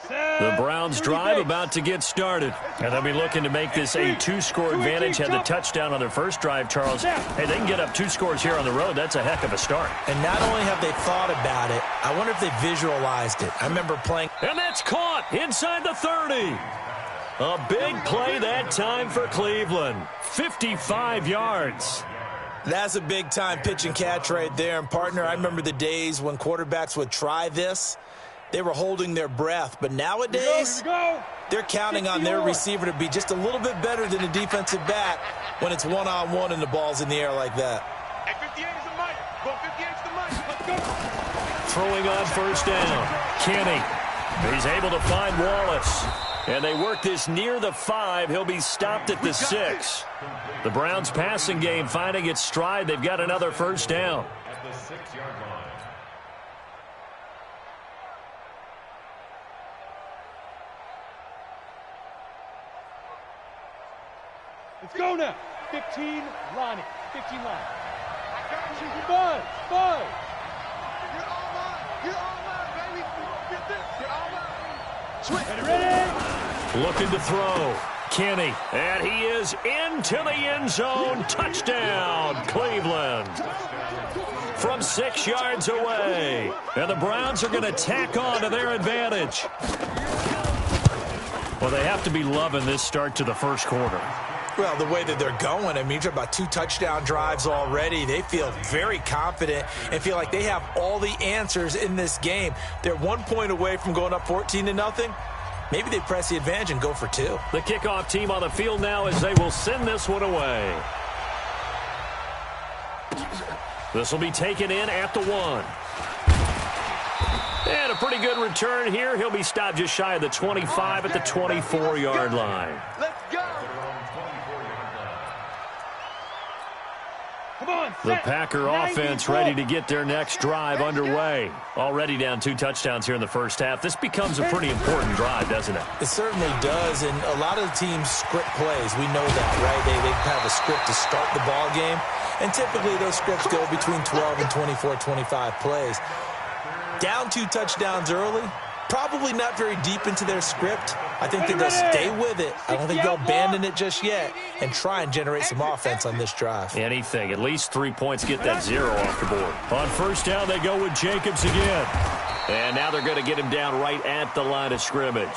The Browns drive about to get started. And they'll be looking to make this a two-score advantage. Had the touchdown on their first drive, Charles. Hey, they can get up 2 scores here on the road. That's a heck of a start. And not only have they thought about it, I wonder if they visualized it. I remember playing. And that's caught inside the 30. A big play that time for Cleveland. 55 yards. That's a big-time pitch and catch right there. And, partner, I remember the days when quarterbacks would try this. They were holding their breath. But nowadays, they're counting on their receiver to be just a little bit better than a defensive back when it's one-on-one and the ball's in the air like that. Throwing on first down. Kenny. He's able to find Wallace. And they work this near the 5. He'll be stopped at the 6. The Browns passing game finding its stride. They've got another first down. At the 6-yard line. Let's go now. 15, Lonnie. 15 line. Buzz, Buzz. You're all mine. You're all mine, baby. Get this. You're all mine. Switch. Ready? Looking to throw. Kenny. And he is into the end zone. Touchdown, Cleveland. From 6 yards away. And the Browns are going to tack on to their advantage. Well, they have to be loving this start to the first quarter. Well, the way that they're going, I mean, you're talking about 2 touchdown drives already. They feel very confident and feel like they have all the answers in this game. They're 1 point away from going up 14-0. Maybe they press the advantage and go for 2. The kickoff team on the field now as they will send this one away. This will be taken in at the 1. And a pretty good return here. He'll be stopped just shy of the 25 at the 24-yard line. Let's go. The Packer offense ready to get their next drive underway. Already down 2 touchdowns here in the first half. This becomes a pretty important drive, doesn't it? It certainly does, and a lot of the teams script plays. We know that, right? They have a script to start the ball game, and typically those scripts go between 12 and 24, 25 plays. Down 2 touchdowns early, probably not very deep into their script. I think that they'll stay with it. I don't think they'll abandon it just yet and try and generate some offense on this drive. Anything. At least 3 points get that 0 off the board. On first down, they go with Jacobs again. And now they're going to get him down right at the line of scrimmage.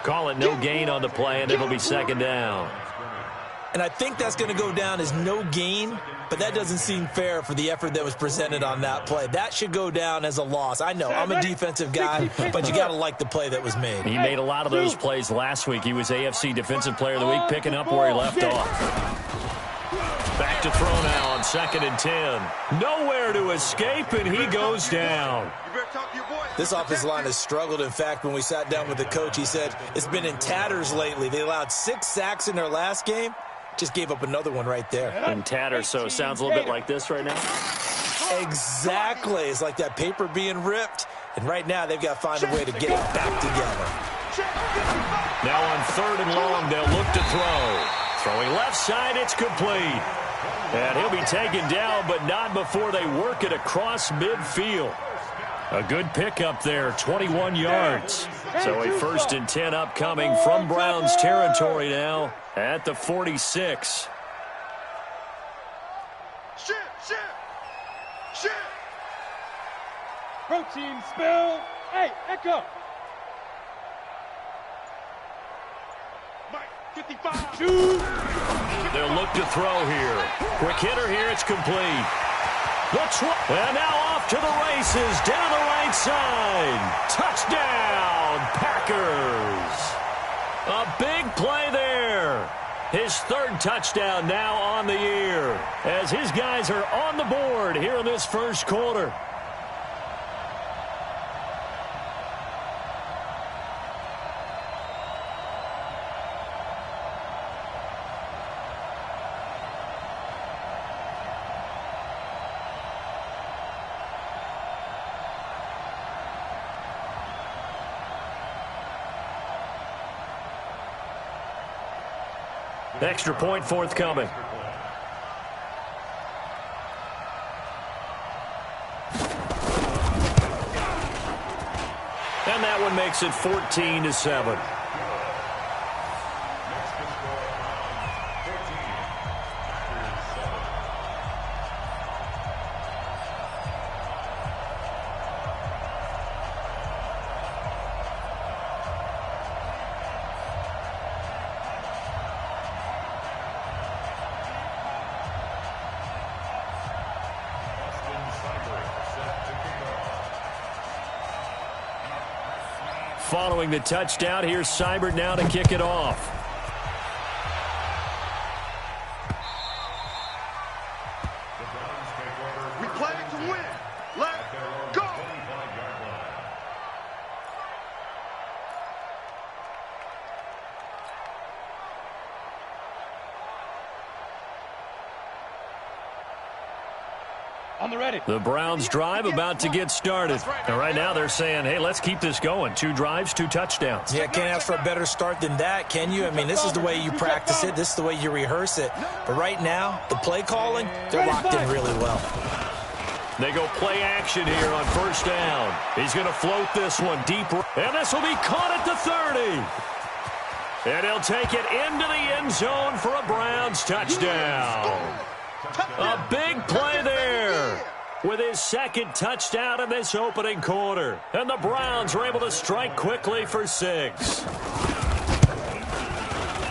Call it no gain on the play, and it'll be second down. And I think that's going to go down as no gain, but that doesn't seem fair for the effort that was presented on that play. That should go down as a loss. I know, I'm a defensive guy, but you got to like the play that was made. He made a lot of those plays last week. He was AFC Defensive Player of the Week, picking up where he left off. Back to throw now on 2nd and 10. Nowhere to escape, and he goes down. This offensive line has struggled. In fact, when we sat down with the coach, he said it's been in tatters lately. They allowed 6 sacks in their last game. Just gave up another one right there. In tatters, so it sounds a little bit like this right now. Exactly. It's like that paper being ripped. And right now, they've got to find a way to get it back together. Now on 3rd and long, they'll look to throw. Throwing left side, it's complete. And he'll be taken down, but not before they work it across midfield. A good pickup there, 21 yards. So a 1st and 10 upcoming from Browns territory now at the 46. Shit. Protein spill. Hey, Echo. Mike, 55. Shoot. They'll look to throw here. Quick hitter here, it's complete. And now off to the races down the right side. Touchdown, Packers. A big play there. His 3rd touchdown now on the year as his guys are on the board here in this first quarter. Extra point forthcoming. And And that one makes it 14-7. Following the touchdown, here's Seibert now to kick it off. We play to win. Let's go. On the ready. The Browns drive about to get started. And right now they're saying, hey, let's keep this going. 2 drives, 2 touchdowns. Yeah, can't ask for a better start than that, can you? I mean, this is the way you practice it. This is the way you rehearse it. But right now, the play calling, they're locked in really well. They go play action here on first down. He's going to float this one deep. And this will be caught at the 30. And he'll take it into the end zone for a Browns touchdown. A big play there with his second touchdown in this opening quarter. And the Browns are able to strike quickly for 6.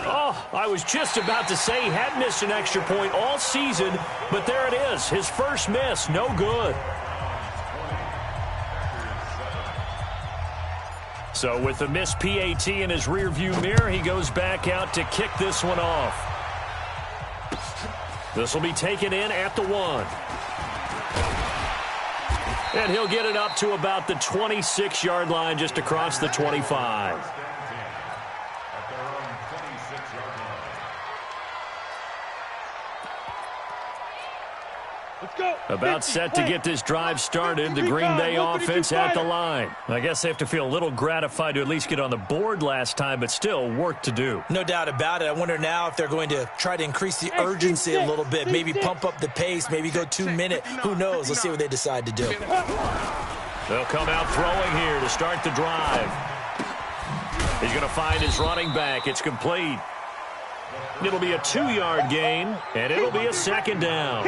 Oh, I was just about to say he hadn't missed an extra point all season, but there it is. His first miss, no good. So with the missed PAT in his rearview mirror, he goes back out to kick this one off. This will be taken in at the 1. And he'll get it up to about the 26-yard line just across the 25. Let's go. About set to get this drive started, the Green Bay offense at the line. I guess they have to feel a little gratified to at least get on the board last time, but still work to do. No doubt about it. I wonder now if they're going to try to increase the urgency a little bit, maybe pump up the pace, maybe go 2-minute. Who knows? Let's see what they decide to do. They'll come out throwing here to start the drive. He's going to find his running back. It's complete. It'll be a 2-yard gain, and it'll be a second down.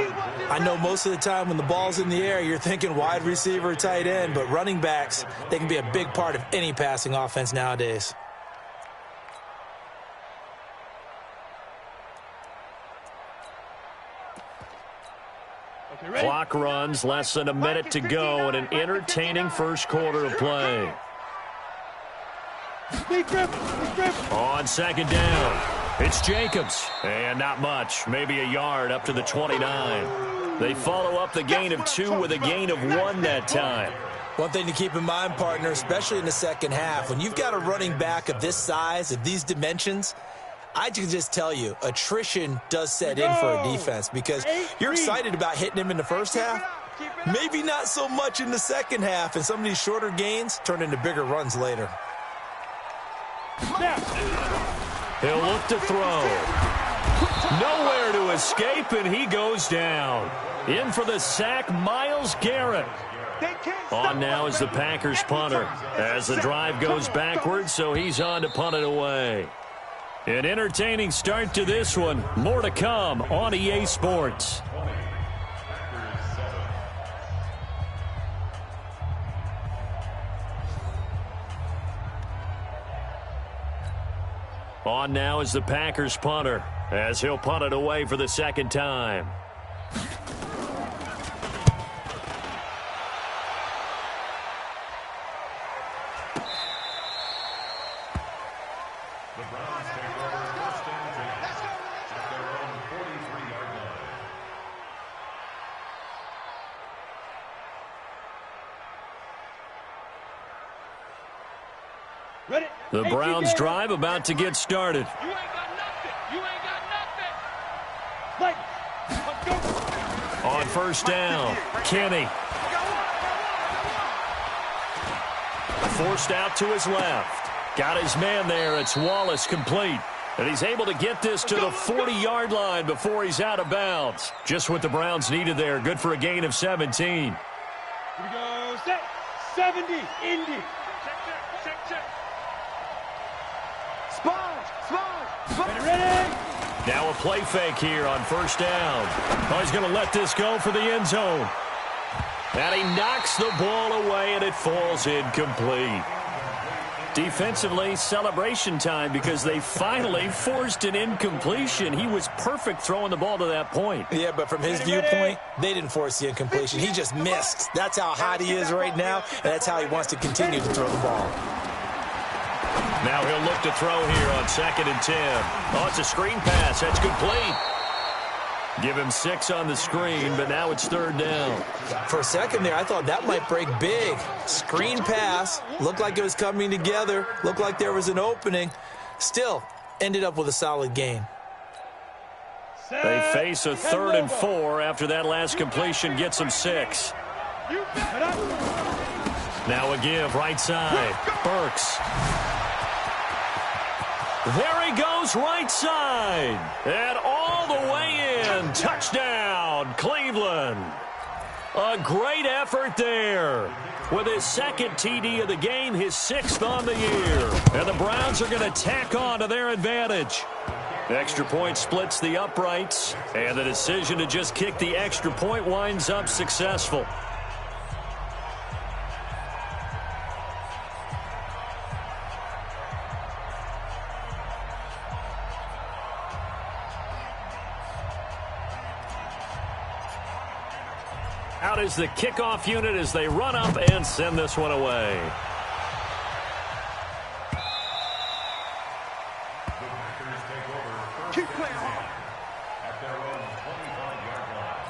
I know most of the time when the ball's in the air, you're thinking wide receiver, tight end, but running backs, they can be a big part of any passing offense nowadays. Okay, Clock runs, less than a minute to go, and an entertaining first quarter of play. On second down, it's Jacobs. And not much, maybe a yard up to the 29. They follow up the gain of 2 with a gain of 1 that time. One thing to keep in mind, partner, especially in the second half, when you've got a running back of this size, of these dimensions, I can just tell you, attrition does set in for a defense because you're excited about hitting him in the first half. Maybe not so much in the second half, and some of these shorter gains turn into bigger runs later. He'll look to throw. Nowhere to escape, and he goes down. In for the sack, Myles Garrett. On now is the Packers punter as the drive goes backwards, so he's on to punt it away. An entertaining start to this one. More to come on EA Sports. On now is the Packers punter as he'll punt it away for the second time. The Browns take over first and 10 at their own 43-yard line. Ready? The Browns drive about to get started. You ain't got nothing. You ain't got nothing. Let's go. On first down, Kenny. Forced out to his left. Got his man there. It's Wallace complete. And he's able to get this to the 40-yard line before he's out of bounds. Just what the Browns needed there. Good for a gain of 17. Here we go. Set. 70. Indy. Check. Check. Sponge. Ready? Now a play fake here on first down. Oh, he's going to let this go for the end zone. And he knocks the ball away, and it falls incomplete. Defensively, celebration time because they finally forced an incompletion. He was perfect throwing the ball to that point. Yeah, but from his viewpoint, they didn't force the incompletion. He just missed. That's how hot he is right now, and that's how he wants to continue to throw the ball. Now he'll look to throw here on 2nd and 10. Oh, it's a screen pass. That's complete. Give him 6 on the screen, but now it's 3rd down. For a second there, I thought that might break big. Screen pass. Looked like it was coming together. Looked like there was an opening. Still, ended up with a solid game. They face a 3rd and 4 after that last completion gets them 6. Now a give right side. Burks. There he goes right side. And all the way in. Touchdown, Cleveland. A great effort there. With his 2nd TD of the game, his 6th on the year. And the Browns are going to tack on to their advantage. Extra point splits the uprights. And the decision to just kick the extra point winds up successful. Out is the kickoff unit as they run up and send this one away. Keep playing hard. At their own 25-yard line.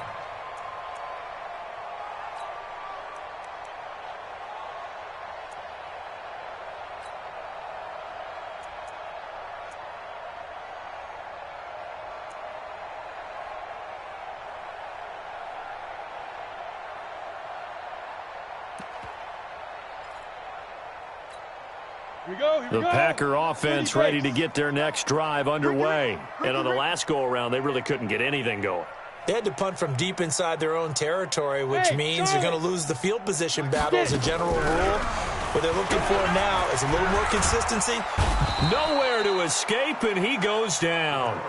Here we go. The Packer offense ready to get their next drive underway. And on the last go-around, they really couldn't get anything going. They had to punt from deep inside their own territory, which means you're going to lose the field position battle as a general rule. What they're looking for now is a little more consistency. Nowhere to escape, and he goes down.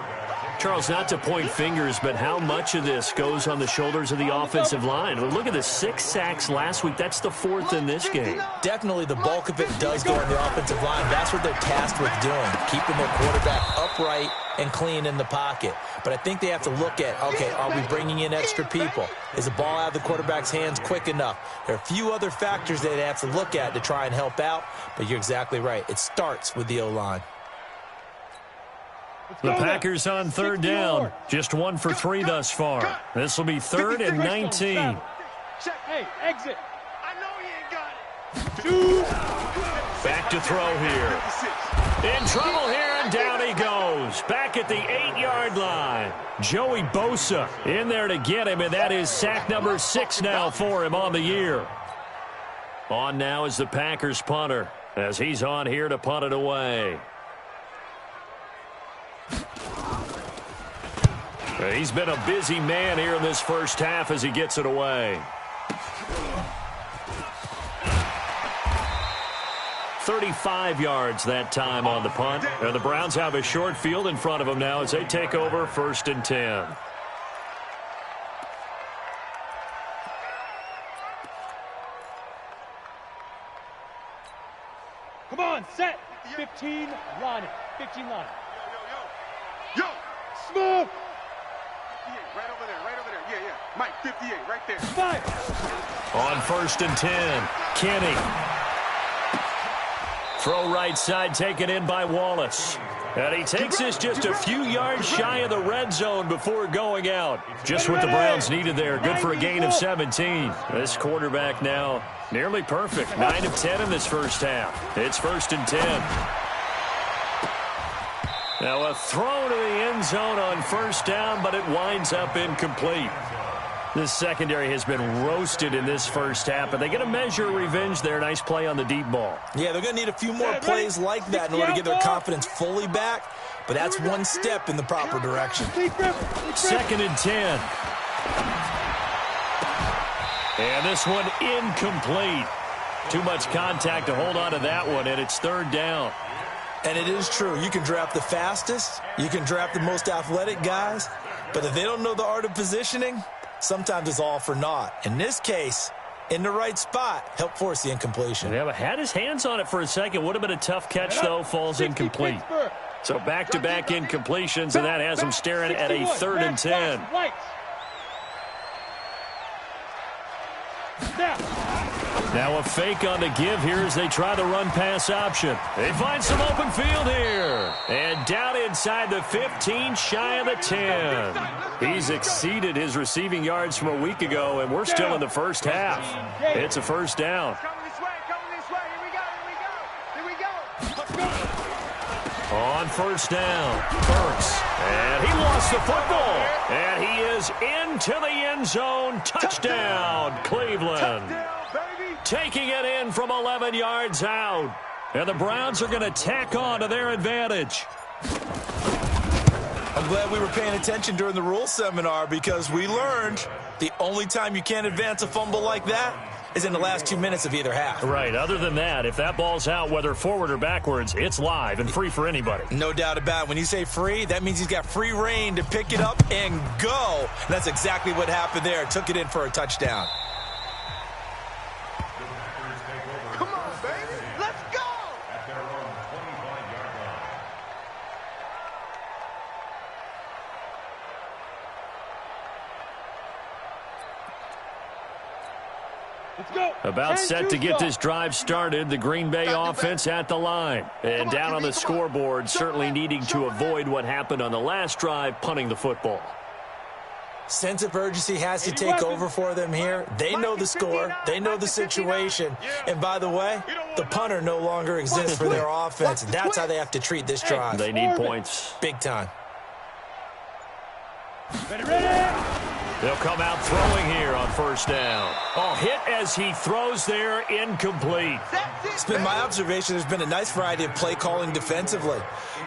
Charles, not to point fingers, but how much of this goes on the shoulders of the offensive line? Well, look at the 6 sacks last week. That's the 4th in this game. Definitely the bulk of it does go on the offensive line. That's what they're tasked with doing, keeping their quarterback upright and clean in the pocket. But I think they have to look at, okay, are we bringing in extra people? Is the ball out of the quarterback's hands quick enough? There are a few other factors they have to look at to try and help out, but you're exactly right. It starts with the O-line. The Packers on 3rd down. Just 1 for 3 thus far. This will be 3rd and 19. Hey, exit. I know he ain't got it. Back to throw here. In trouble here, and down he goes. Back at the 8-yard line. Joey Bosa in there to get him, and that is sack number 6 now for him on the year. On now is the Packers punter, as he's on here to punt it away. He's been a busy man here in this first half as he gets it away. 35 yards that time on the punt. And the Browns have a short field in front of them now as they take over 1st and 10. Come on, set. 15, line it. 15 line. Yo. Smooth. 58, right over there. Yeah. Mike, 58, right there. 5. On 1st and 10, Kenny. Throw right side taken in by Wallace. And he takes this just a few yards shy of the red zone before going out. Just what the Browns needed there. Good for a gain of 17. This quarterback now nearly perfect. 9 of 10 in this first half. It's 1st and 10. Now a throw to the end zone on 1st down, but it winds up incomplete. This secondary has been roasted in this first half, but they get a measure of revenge there. Nice play on the deep ball. Yeah, they're going to need a few more plays like that in order to get their confidence fully back, but that's one step in the proper direction. 2nd and 10. And this one incomplete. Too much contact to hold on to that one, and it's third down. And it is true. You can draft the fastest. You can draft the most athletic guys. But if they don't know the art of positioning, sometimes it's all for naught. In this case, in the right spot, help force the incompletion. Yeah, but had his hands on it for a second. Would have been a tough catch, though. Falls incomplete. So back-to-back incompletions, and that has him staring at a 3rd and 10. Now a fake on the give here as they try the run-pass option. They find some open field here. And down inside the 15, shy of the 10. He's exceeded his receiving yards from a week ago, and we're still in the first half. It's a first down. Coming this way, here we go. On first down, Burks. And he lost the football. And he is into the end zone. Touchdown, Cleveland. Taking it in from 11 yards out. And the Browns are going to tack on to their advantage. I'm glad we were paying attention during the rule seminar because we learned the only time you can't advance a fumble like that is in the last 2 minutes of either half. Right. Other than that, if that ball's out, whether forward or backwards, it's live and free for anybody. No doubt about it. When you say free, that means he's got free reign to pick it up and go. And that's exactly what happened there. Took it in for a touchdown. Come on, baby. Let's go. At their own 25-yard line. Let's go. About set to get this drive started, the Green Bay offense at the line. And down on the scoreboard, certainly needing to avoid what happened on the last drive, punting the football. Sense of urgency has to take over for them here. They know the score. They know the situation. And by the way, the punter no longer exists for their offense. That's how they have to treat this drive. They need points. Big time. Ready. They'll come out throwing here on first down. Oh, hit as he throws there, incomplete. It's been my observation there's been a nice variety of play calling defensively.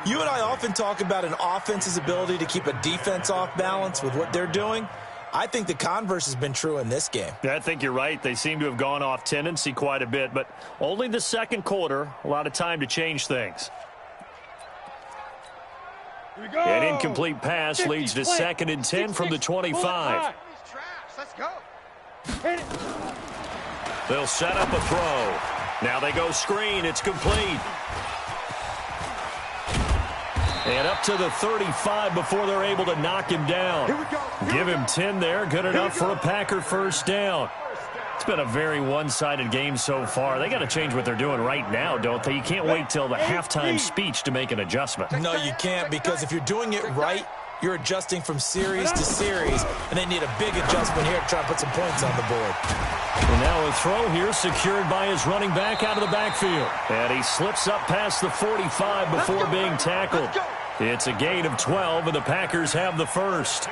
You and I often talk about an offense's ability to keep a defense off balance with what they're doing. I think the converse has been true in this game. I think you're right. They seem to have gone off tendency quite a bit, but only the second quarter, a lot of time to change things. Here we go. An incomplete pass leads to 2nd and 10 from the 25. Let's go. Hit it. They'll set up a throw. Now they go screen. It's complete. And up to the 35 before they're able to knock him down. Here we go. Give him 10 there. Good enough for a Packer first down. It's been a very one-sided game so far. They got to change what they're doing right now, don't they? You can't wait till the halftime speech to make an adjustment. No, you can't, because if you're doing it right, you're adjusting from series to series, and they need a big adjustment here to try and put some points on the board. And now a throw here secured by his running back out of the backfield. And he slips up past the 45 before being tackled. It's a gain of 12, and the Packers have the first.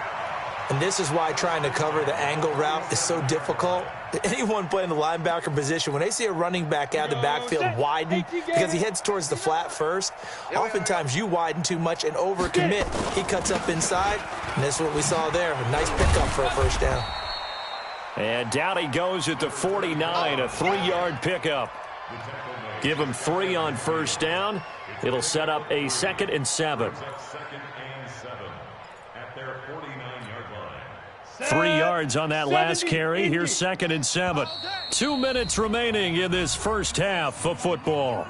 And this is why trying to cover the angle route is so difficult. Anyone playing the linebacker position, when they see a running back out of the backfield widen because he heads towards the flat first, oftentimes you widen too much and overcommit. He cuts up inside, and that's what we saw there. A nice pickup for a first down. And down he goes at the 49, a 3-yard pickup. Give him 3 on first down. It'll set up a 2nd and 7. 2nd and 7 at their 49-yard line. 3 yards on that last carry. Here's 2nd and 7. 2 minutes remaining in this first half of football.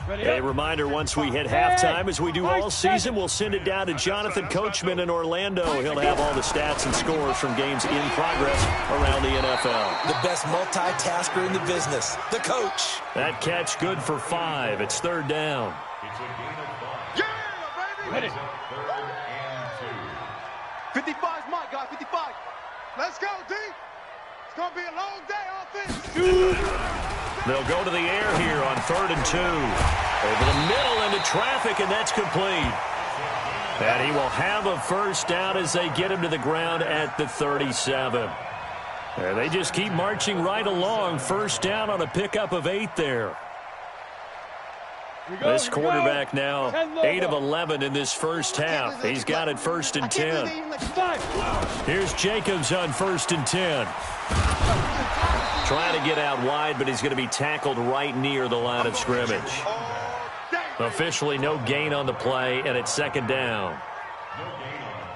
A reminder, once we hit halftime, as we do all season, we'll send it down to Jonathan Coachman in Orlando. He'll have all the stats and scores from games in progress around the NFL. The best multitasker in the business, the coach. That catch good for 5. It's 3rd down. It's a gain of 5. Yeah, baby. It's a 3rd and 2. 55 is mine, guys. 55. Let's go, D. It's going to be a long day offense. They'll go to the air here on 3rd and 2. Over the middle into traffic, and that's complete. And he will have a first down as they get him to the ground at the 37. And they just keep marching right along. First down on a pickup of 8 there. This quarterback now 8 of 11 in this first half. He's got it 1st and 10. Here's Jacobs on 1st and 10. Trying to get out wide, but he's going to be tackled right near the line of scrimmage. Officially no gain on the play, and it's 2nd down.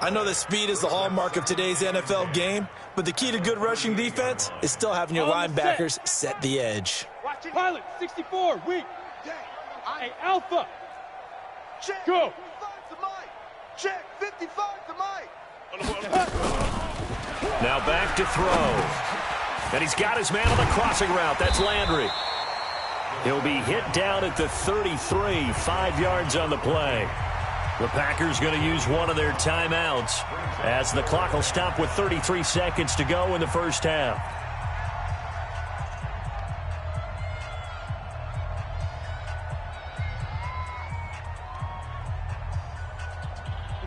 I know that speed is the hallmark of today's NFL game, but the key to good rushing defense is still having your linebackers set the edge. Pilot 64, weak. Hey, Alpha. Check. Go. 55 to Mike. Check. 55 to Mike. Now back to throw. And he's got his man on the crossing route. That's Landry. He'll be hit down at the 33, 5 yards on the play. The Packers going to use one of their timeouts as the clock will stop with 33 seconds to go in the first half.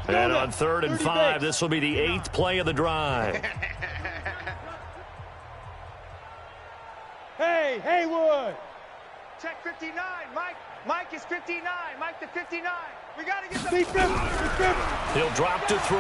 And on 3rd and 5, this will be the 8th play of the drive. Hey, Haywood. Check 59. Mike is 59. Mike to 59. We got to get the... He'll drop to throw.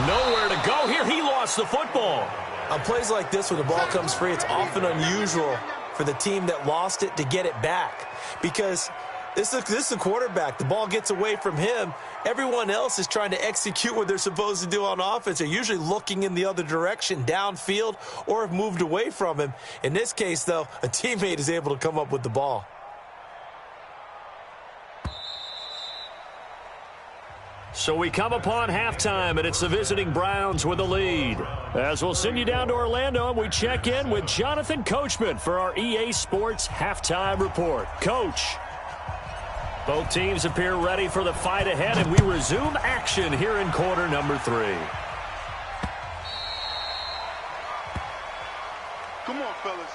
Nowhere to go here. He lost the football. On plays like this, when the ball comes free, it's often unusual for the team that lost it to get it back. Because this is a quarterback. The ball gets away from him. Everyone else is trying to execute what they're supposed to do on offense. They're usually looking in the other direction, downfield, or have moved away from him. In this case, though, a teammate is able to come up with the ball. So we come upon halftime, and it's the visiting Browns with the lead. As we'll send you down to Orlando, and we check in with Jonathan Coachman for our EA Sports Halftime Report. Coach. Both teams appear ready for the fight ahead, and we resume action here in quarter number 3. Come on, fellas.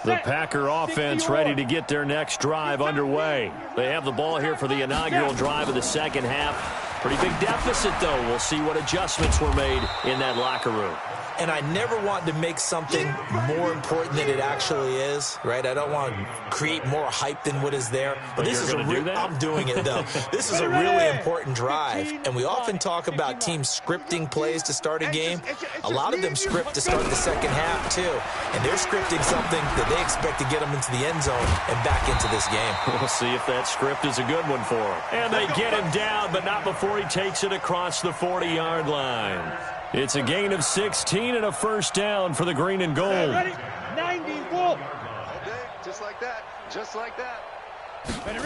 The Packer offense ready to get their next drive underway. They have the ball here for the inaugural drive of the second half. Pretty big deficit, though. We'll see what adjustments were made in that locker room. And I never want to make something more important than it actually is, right? I don't want to create more hype than what is there. But this is I'm doing it, though. This is a really important drive. And we often talk about teams scripting plays to start a game. A lot of them script to start the second half, too. And they're scripting something that they expect to get them into the end zone and back into this game. We'll see if that script is a good one for him. And they get him down, but not before he takes it across the 40-yard line. It's a gain of 16 and a first down for the green and gold. Ready? 90, Wolf. Okay, just like that. Just like that. Ready?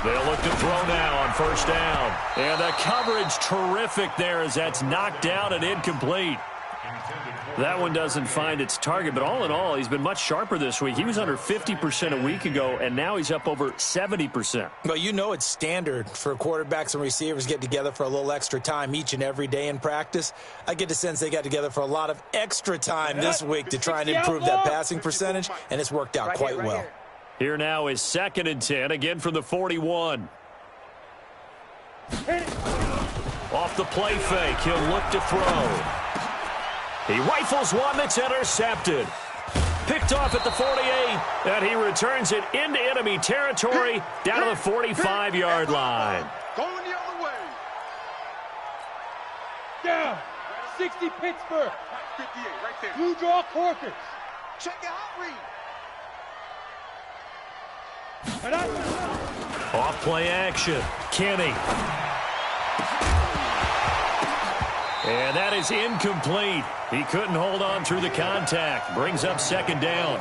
They'll look to throw now on first down. And the coverage terrific there as that's knocked down and incomplete. That one doesn't find its target, but all in all, he's been much sharper this week. He was under 50% a week ago, and now he's up over 70%. Well, you know it's standard for quarterbacks and receivers get together for a little extra time each and every day in practice. I get the sense they got together for a lot of extra time this week to try and improve that passing percentage, and it's worked out quite well. Here now is 2nd and 10, again from the 41. Off the play fake, he'll look to throw. He rifles one that's intercepted. Picked off at the 48, and he returns it into enemy territory down to the 45-yard line. Going the other way. Down. 60 Pittsburgh. 58, right there. Blue draw Corkers. Check it out, Reed. Off play action. Kenny. And that is incomplete. He couldn't hold on through the contact. Brings up 2nd down.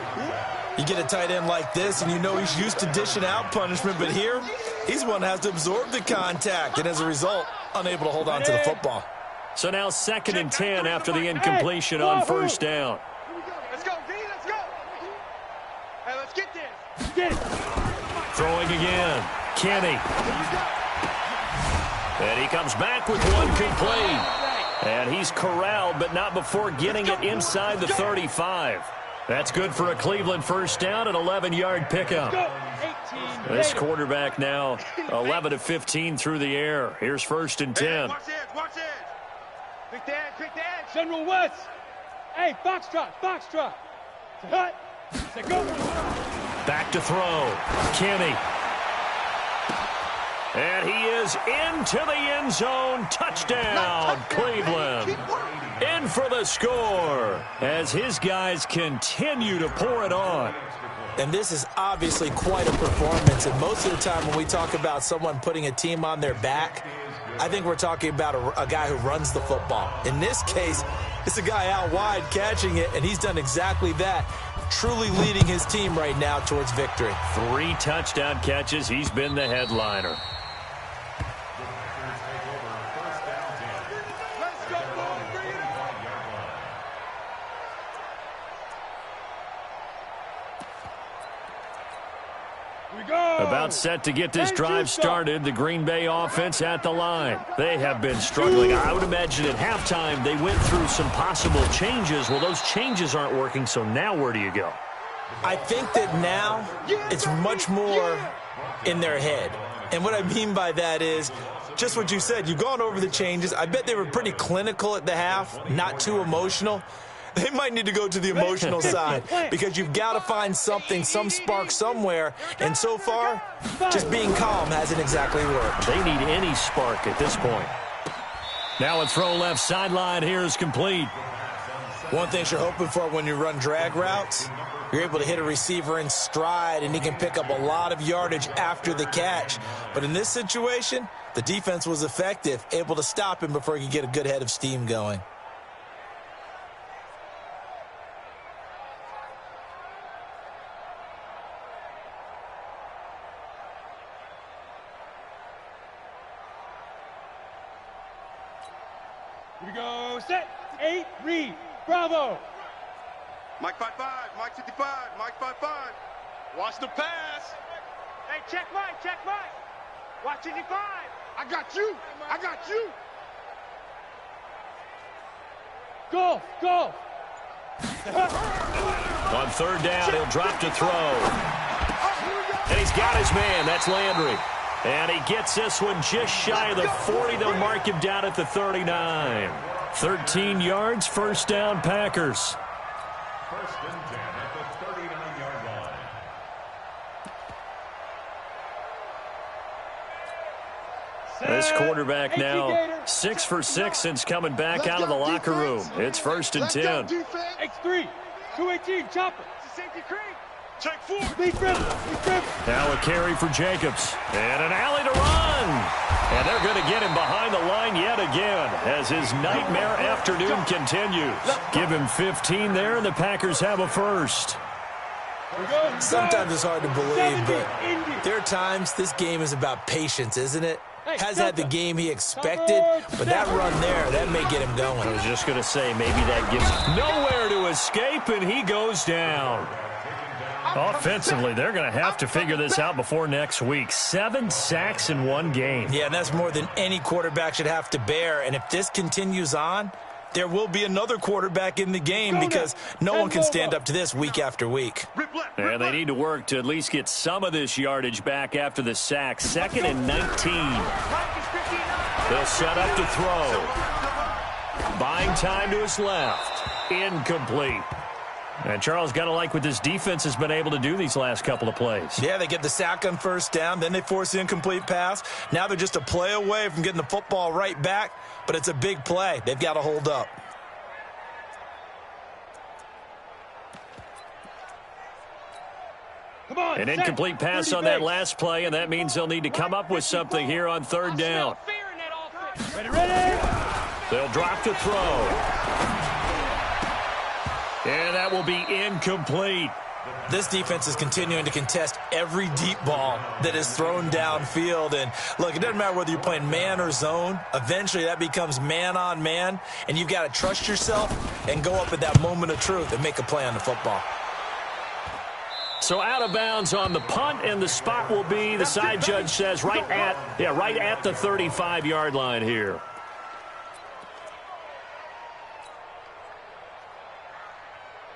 You get a tight end like this, and you know he's used to dishing out punishment, but here, he's one that has to absorb the contact, and as a result, unable to hold on to the football. So now 2nd and 10 after the incompletion on first down. Let's go, D, let's go. Hey, let's get this. Get it. Throwing again. Kenny. And he comes back with one complete. And he's corralled, but not before getting it inside the 35. That's good for a Cleveland first down, an 11-yard pickup. Go. This quarterback now 11 of 15 through the air. Here's 1st and 10. Watch it, watch it. Quick the edge, quick the edge. General West. Hey, foxtrot, foxtrot. Hut. Say go. Back to throw. Kenny. And he is into the end zone. Touchdown, Cleveland. In for the score as his guys continue to pour it on. And this is obviously quite a performance. And most of the time when we talk about someone putting a team on their back, I think we're talking about a guy who runs the football. In this case, it's a guy out wide catching it, and he's done exactly that, truly leading his team right now towards victory. 3 touchdown catches. He's been the headliner. About set to get this drive started. The Green Bay offense at the line. They have been struggling. I would imagine at halftime they went through some possible changes. Well, those changes aren't working, so now where do you go? I think that now it's much more in their head. And what I mean by that is just what you said. You've gone over the changes. I bet they were pretty clinical at the half, not too emotional. They might need to go to the emotional side because you've got to find something, some spark somewhere. And so far, just being calm hasn't exactly worked. They need any spark at this point. Now a throw left sideline here is complete. One thing you're hoping for when you run drag routes, you're able to hit a receiver in stride, and he can pick up a lot of yardage after the catch. But in this situation, the defense was effective, able to stop him before he could get a good head of steam going. Here we go. Set. 8. Read. Bravo. Mike 5-5, Mike 55, Mike 5-5. Watch the pass. Hey, check Mike. Watch 55. I got you. Go. On 3rd down, he'll drop to throw. And he's got his man. That's Landry. And he gets this one just shy of the 40. They'll mark him down at the 39. 13 yards, 1st down, Packers. 1st and 10 at the 39-yard line. This quarterback now 6 for 6 since coming back out of the locker room. It's 1st and 10. X3. 218. Chopper. Safety Creek. Check 4. Lead dribble. Now a carry for Jacobs. And an alley to run. And they're going to get him behind the line yet again as his nightmare afternoon continues. Give him 15 there, and the Packers have a 1st. Sometimes it's hard to believe, but there are times this game is about patience, isn't it? Has had the game he expected, but that run there, that may get him going. I was just going to say, maybe that gives nowhere to escape, and he goes down. Offensively, they're going to have to figure this out before next week. 7 sacks in one game. Yeah, and that's more than any quarterback should have to bear. And if this continues on, there will be another quarterback in the game because no one can stand up to this week after week. And they need to work to at least get some of this yardage back after the sack. 2nd and 19. They'll set up to throw. Buying time to his left. Incomplete. And Charles, got to like what this defense has been able to do these last couple of plays. Yeah, they get the sack on 1st down, then they force the incomplete pass. Now they're just a play away from getting the football right back, but it's a big play. They've got to hold up. Come on. An incomplete pass on that last play, and that means they'll need to come up with something here on 3rd down. Ready. They'll drop to throw. And that will be incomplete. This defense is continuing to contest every deep ball that is thrown downfield. And, look, it doesn't matter whether you're playing man or zone. Eventually that becomes man-on-man, and you've got to trust yourself and go up at that moment of truth and make a play on the football. So out of bounds on the punt, and the spot will be, the side judge says, right at the 35-yard line here.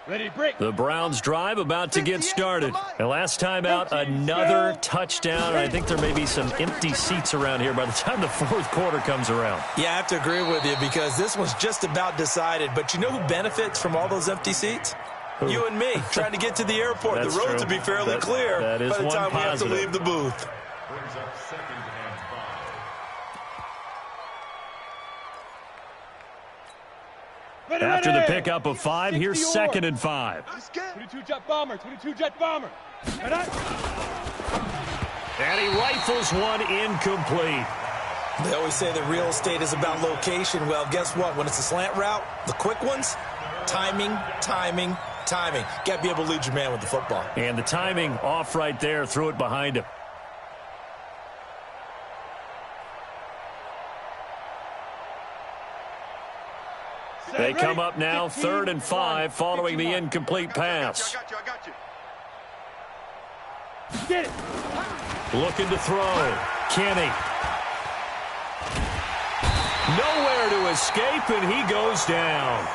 Ready, break. The Browns drive about to get started. And last time out, another touchdown. And I think there may be some empty seats around here by the time the fourth quarter comes around. Yeah, I have to agree with you because this one's just about decided. But you know who benefits from all those empty seats? You and me, trying to get to the airport. The roads will be fairly clear by the time we have to leave the booth. Brings up 2nd and 5. After the pickup of 5, here's 2nd and 5. 22 jet bomber, 22 jet bomber. And he rifles one incomplete. They always say that real estate is about location. Well, guess what? When it's a slant route, the quick ones, timing. Got to be able to lead your man with the football. And the timing off right there, threw it behind him. They come up now, 3rd and 5, following the incomplete pass. I got you. Get it. Looking to throw. Kenny. Nowhere to escape, and he goes down.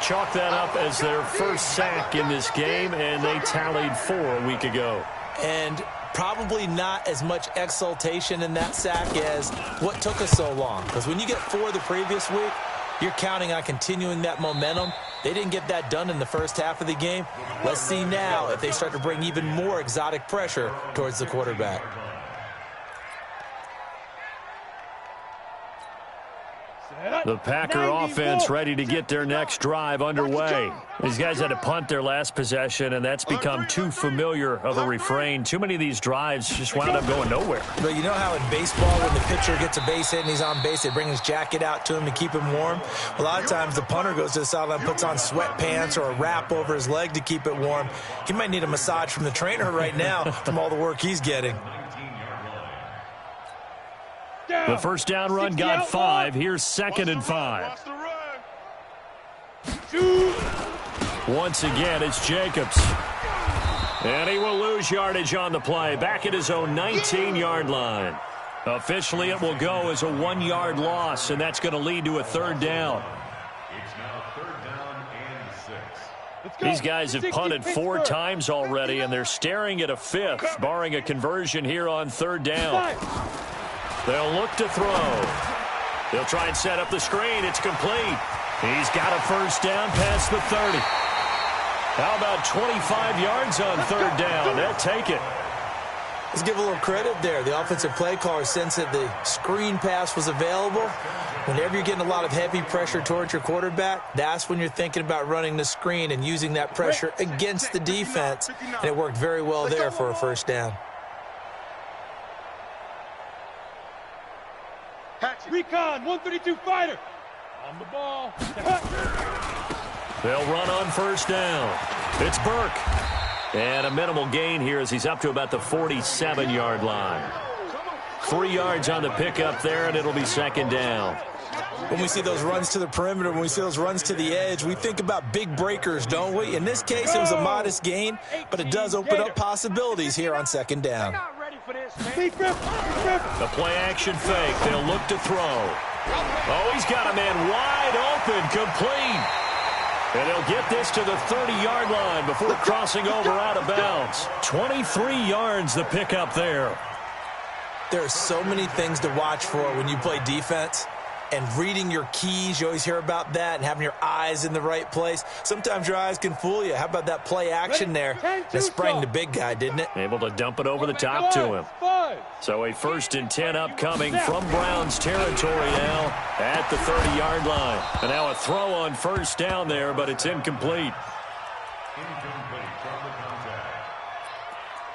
Chalk that up as their first sack in this game, and they tallied 4 a week ago. And probably not as much exultation in that sack as what took us so long. Because when you get 4 the previous week, you're counting on continuing that momentum. They didn't get that done in the first half of the game. Let's see now if they start to bring even more exotic pressure towards the quarterback. The Packer offense ready to get their next drive underway. These guys had to punt their last possession, and that's become too familiar of a refrain. Too many of these drives just wound up going nowhere. But you know how in baseball, when the pitcher gets a base hit and he's on base, they bring his jacket out to him to keep him warm? A lot of times the punter goes to the sideline, puts on sweatpants or a wrap over his leg to keep it warm. He might need a massage from the trainer right now from all the work he's getting. The first down run got 5. Here's 2nd and 5. Once again, it's Jacobs. And he will lose yardage on the play. Back at his own 19-yard line. Officially, it will go as a 1-yard loss, and that's going to lead to a 3rd down. It's now 3rd down and 6. These guys have punted 4 times already, and they're staring at a 5th, barring a conversion here on 3rd down. They'll look to throw. They'll try and set up the screen. It's complete. He's got a first down past the 30. How about 25 yards on 3rd down? They'll take it. Let's give a little credit there. The offensive play caller sensed that the screen pass was available. Whenever you're getting a lot of heavy pressure towards your quarterback, that's when you're thinking about running the screen and using that pressure against the defense. And it worked very well there for a first down. Recon, 132 fighter. On the ball. They'll run on first down. It's Burke. And a minimal gain here as he's up to about the 47-yard line. 3 yards on the pickup there, and it'll be 2nd down. When we see those runs to the perimeter, when we see those runs to the edge, we think about big breakers, don't we? In this case, it was a modest gain, but it does open up possibilities here on 2nd down. The play-action fake. They'll look to throw. Oh, he's got a man wide open, complete. And they'll get this to the 30-yard line before crossing over out of bounds. 23 yards the pickup there. There are so many things to watch for when you play defense. And reading your keys, you always hear about that, and having your eyes in the right place. Sometimes your eyes can fool you. How about that play action there? That sprang the big guy, didn't it? Able to dump it over the top to him. So a 1st and 10 upcoming from Browns territory now at the 30-yard line. And now a throw on first down there, but it's incomplete. Incomplete from the contact.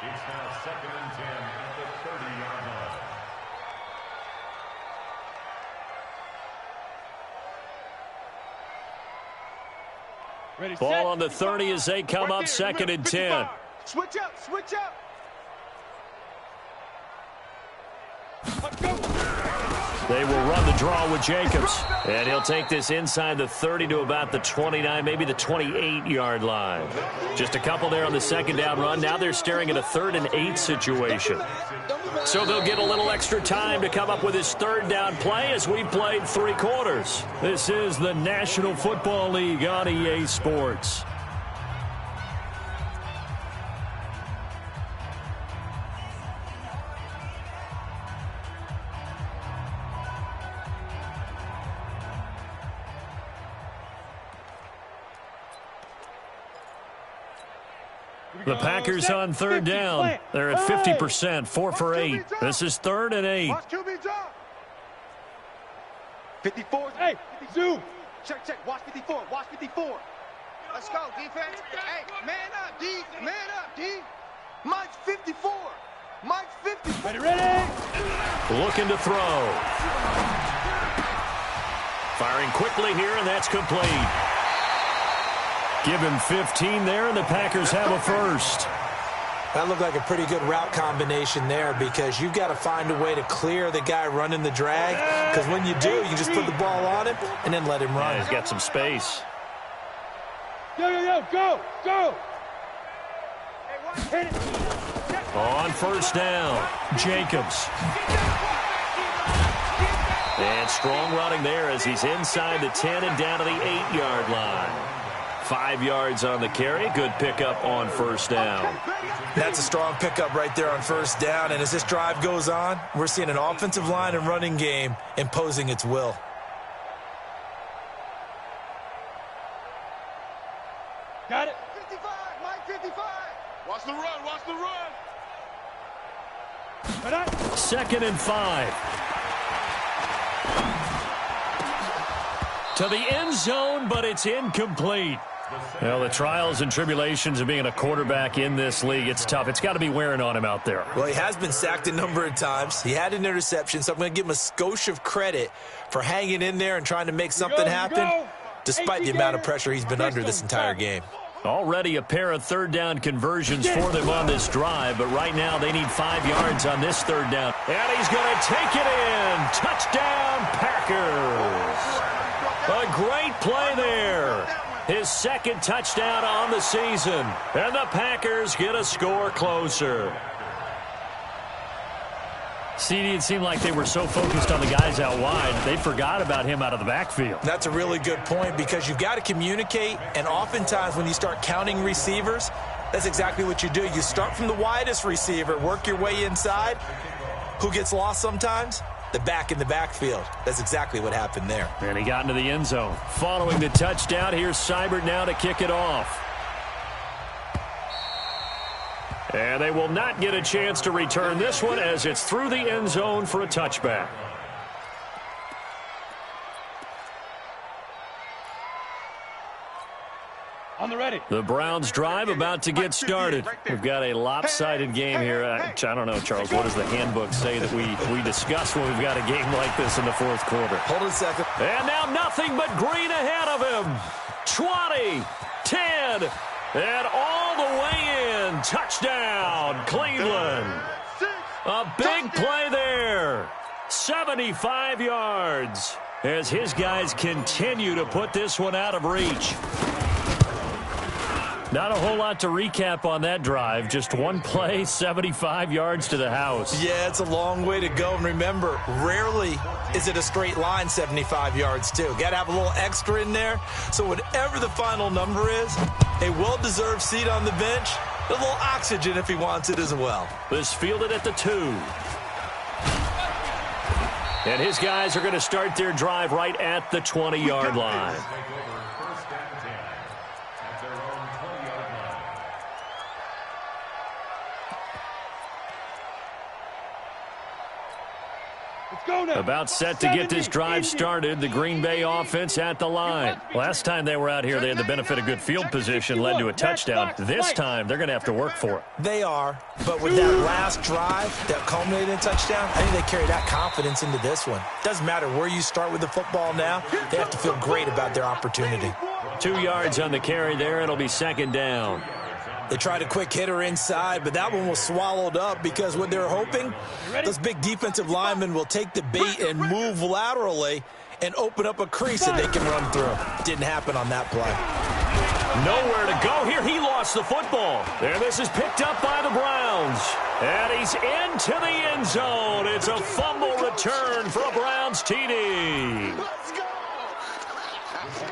It's now 2nd and 10 at the 30-yard line. Ball on the 30 as they come up 2nd and 10. Switch up. They will run the draw with Jacobs. And he'll take this inside the 30 to about the 29, maybe the 28-yard line. Just a couple there on the 2nd down run. Now they're staring at a 3rd and 8 situation. So they'll get a little extra time to come up with his 3rd down play as we played 3 quarters. This is the National Football League on EA Sports. The Packers on third down. They're at 50%, 4 for 8. This is 3rd and 8. Watch QB drop. 54. Hey, zoom. Check. Watch 54. Watch 54. Let's go, defense. Hey, man up, D. Man up, D. Mike's 54. Mike's 54. Ready? Looking to throw. Firing quickly here, and that's complete. Give him 15 there, and the Packers have a first. That looked like a pretty good route combination there because you've got to find a way to clear the guy running the drag, because when you do, you just put the ball on him and then let him run. Yeah, he's got some space. Yo, go. Hit it. On first down, Jacobs. And strong running there as he's inside the 10 and down to the 8-yard line. 5 yards on the carry. Good pickup on first down. That's a strong pickup right there on first down. And as this drive goes on, we're seeing an offensive line and running game imposing its will. Got it. 55. Mike 55. Watch the run. Watch the run. 2nd and 5. To the end zone, but it's incomplete. Well, the trials and tribulations of being a quarterback in this league, it's tough. It's got to be wearing on him out there. Well, he has been sacked a number of times. He had an interception, so I'm going to give him a skosh of credit for hanging in there and trying to make something happen, despite the amount of pressure he's been under this entire game. Already a pair of third down conversions for them on this drive, but right now they need 5 yards on this third down. And he's going to take it in. Touchdown, Packers. A great play there. His 2nd touchdown on the season. And the Packers get a score closer. CD, it seemed like they were so focused on the guys out wide, they forgot about him out of the backfield. That's a really good point because you've got to communicate, and oftentimes when you start counting receivers, that's exactly what you do. You start from the widest receiver, work your way inside. Who gets lost sometimes? The back in the backfield. That's exactly what happened there. And he got into the end zone. Following the touchdown, here's Seibert now to kick it off. And they will not get a chance to return this one as it's through the end zone for a touchback. On the ready. The Browns drive about to get started. We've got a lopsided game here. I don't know, Charles, what does the handbook say that we discuss when we've got a game like this in the 4th quarter? Hold it a second. And now nothing but green ahead of him. 20, 10, and all the way in. Touchdown, Cleveland. A big play there. 75 yards as his guys continue to put this one out of reach. Not a whole lot to recap on that drive. Just one play, 75 yards to the house. Yeah, it's a long way to go. And remember, rarely is it a straight line 75 yards, too. Got to have a little extra in there. So whatever the final number is, a well-deserved seat on the bench, a little oxygen if he wants it as well. This fielded at the 2. And his guys are going to start their drive right at the 20-yard line. About set to get this drive started. The Green Bay offense at the line. Last time they were out here, they had the benefit of good field position, led to a touchdown. This time, they're going to have to work for it. They are, but with that last drive that culminated in a touchdown, I think they carry that confidence into this one. Doesn't matter where you start with the football now. They have to feel great about their opportunity. 2 yards on the carry there. It'll be 2nd down. They tried a quick hitter inside, but that one was swallowed up because what they're hoping, those big defensive linemen will take the bait and move laterally and open up a crease that they can run through. Didn't happen on that play. Nowhere to go here. He lost the football. And this is picked up by the Browns. And he's into the end zone. It's a fumble return for a Browns TD.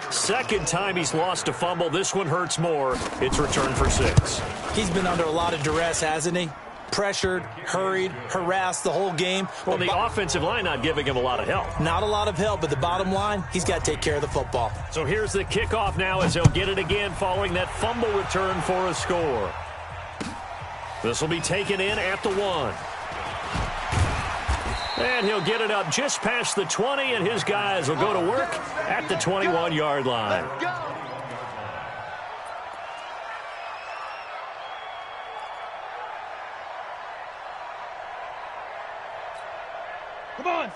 2nd time he's lost a fumble. This one hurts more. It's returned for 6. He's been under a lot of duress, hasn't he? Pressured, hurried, harassed the whole game. Well, the offensive line not giving him a lot of help. Not a lot of help, but the bottom line, he's got to take care of the football. So here's the kickoff now as he'll get it again following that fumble return for a score. This will be taken in at the 1. And he'll get it up just past the 20, and his guys will go to work at the 21-yard line. Let's go.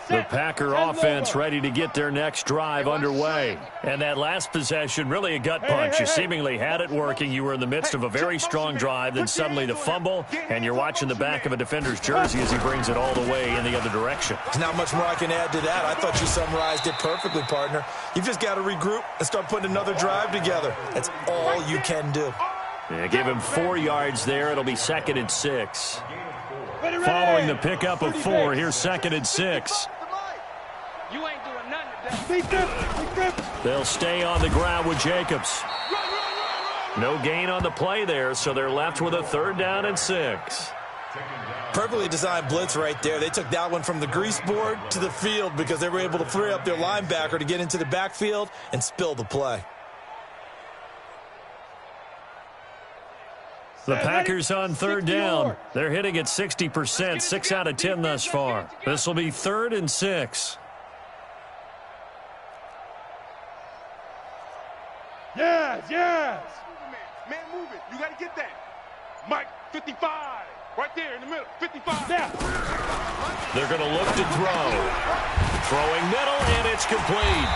The Packer offense ready to get their next drive underway. And that last possession, really a gut punch. You seemingly had it working. You were in the midst of a very strong drive, then suddenly the fumble, and you're watching the back of a defender's jersey as he brings it all the way in the other direction. There's not much more I can add to that. I thought you summarized it perfectly, partner. You've just got to regroup and start putting another drive together. That's all you can do. Yeah, give him 4 yards there. It'll be 2nd and 6. Following the pickup of 4, here's 2nd and 6. You ain't doing nothing today. They'll stay on the ground with Jacobs. No gain on the play there, so they're left with a 3rd down and 6. Perfectly designed blitz right there. They took that one from the grease board to the field because they were able to free up their linebacker to get into the backfield and spill the play. The Packers on 3rd down. They're hitting at 60%, 6 out of 10 thus far. This will be 3rd and 6. Yes. Man, move it. You got to get that. Mike, 55. Right there in the middle. 55. Now. They're going to look to throw. Throwing middle, and it's complete.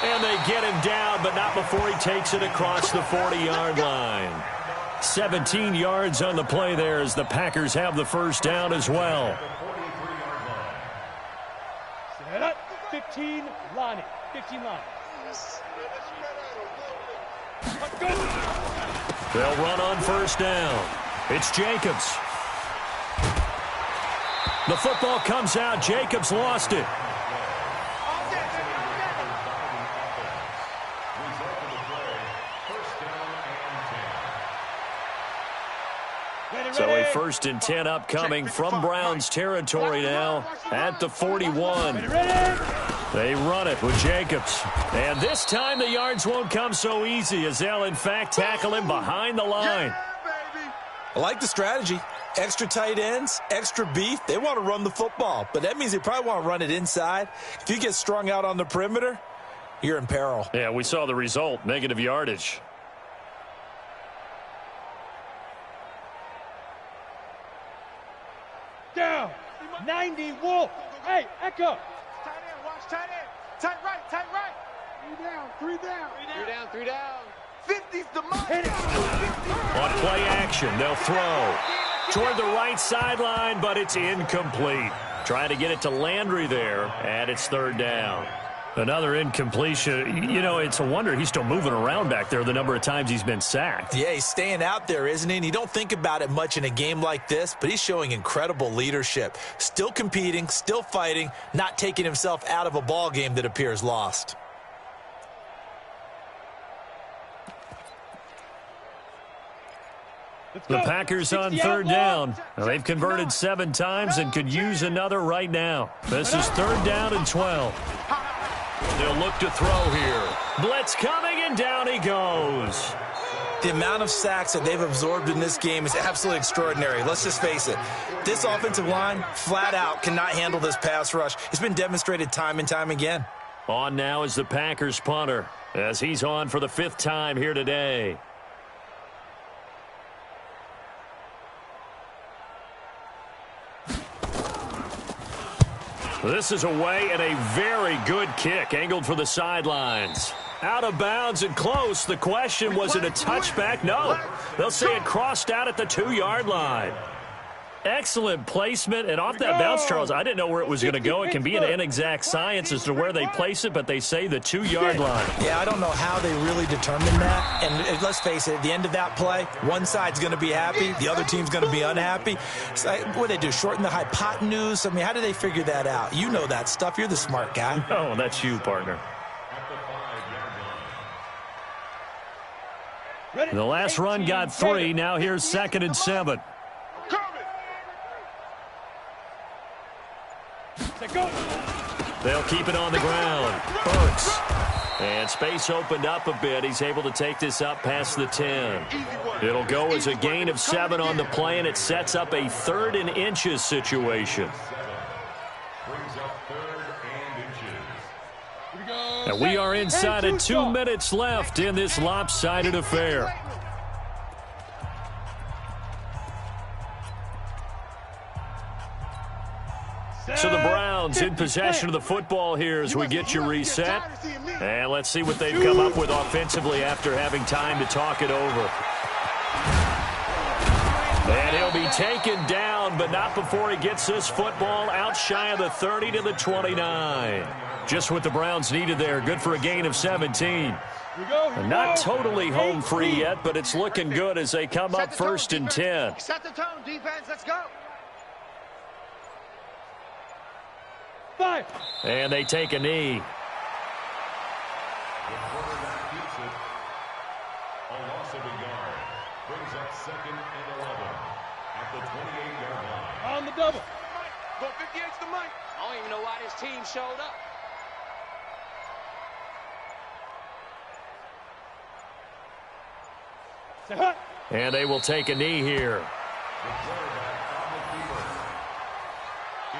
And they get him down, but not before he takes it across the 40-yard line. 17 yards on the play there as the Packers have the 1st down as well. Set up. 15 line. 15 line. Let's go. They'll run on 1st down. It's Jacobs. The football comes out. Jacobs lost it. So a 1st and 10 upcoming from Browns territory now at the 41. They run it with Jacobs. And this time the yards won't come so easy as they'll in fact tackle him behind the line. I like the strategy. Extra tight ends, extra beef. They want to run the football, but that means they probably want to run it inside. If you get strung out on the perimeter, you're in peril. Yeah, we saw the result, negative yardage. Down. 90 Wolf. Hey, Echo. Tight end, watch tight end. Tight right, tight right. 3 down, 3 down. 3 down, 3 down. 50's the money. On play action, they'll throw toward the right sideline, but it's incomplete. Trying to get it to Landry there, and it's 3rd down. Another incompletion. You know, it's a wonder he's still moving around back there the number of times he's been sacked. Yeah, he's staying out there, isn't he? And you don't think about it much in a game like this, but he's showing incredible leadership. Still competing, still fighting, not taking himself out of a ball game that appears lost. The Packers on 3rd down. Now, they've converted 7 times and could use another right now. This is 3rd down and 12. They'll look to throw here. Blitz coming, and down he goes. The amount of sacks that they've absorbed in this game is absolutely extraordinary. Let's just face it. This offensive line, flat out, cannot handle this pass rush. It's been demonstrated time and time again. On now is the Packers punter, as he's on for the 5th time here today. This is away, and a very good kick angled for the sidelines. Out of bounds and close. The question, was it a touchback? No. They'll say it crossed out at the 2-yard line. Excellent placement, and off that bounce, Charles, I didn't know where it was going to go. It can be an inexact science as to where they place it, but they say the 2-yard line. Yeah, I don't know how they really determined that. And let's face it, at the end of that play, one side's going to be happy, the other team's going to be unhappy. So, what do they do, shorten the hypotenuse? I mean, how do they figure that out? You know that stuff. You're the smart guy. Oh, that's you, partner. The last run got 3. Now here's 2nd and 7. Go. They'll keep it on the ground. Burks. And space opened up a bit. He's able to take this up past the 10. It'll go as a gain of 7 on the play, and it sets up a 3rd and inches situation. Brings up 3rd and inches. And we are inside of 2 minutes left in this lopsided affair. So the Browns in possession of the football here as we get you reset. And let's see what they've come up with offensively after having time to talk it over. And he'll be taken down, but not before he gets this football out shy of the 30 to the 29. Just what the Browns needed there. Good for a gain of 17. And not totally home free yet, but it's looking good as they come up 1st and 10. Set the tone, defense. Let's go. And they take a knee. The quarterback keeps it. A loss of a yard. Brings up 2nd and 11 at the 28-yard line. On the double. Go 58's the mic. I don't even know why this team showed up. And they will take a knee here. The quarterback on the keeper.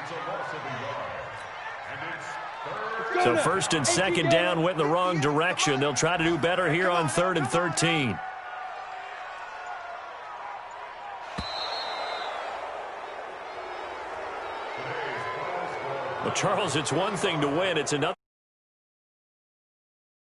It's a loss of a yard. And it's 3rd. So 1st and 2nd down went in the wrong direction. They'll try to do better here on 3rd and 13. Well, Charles, it's one thing to win. It's another.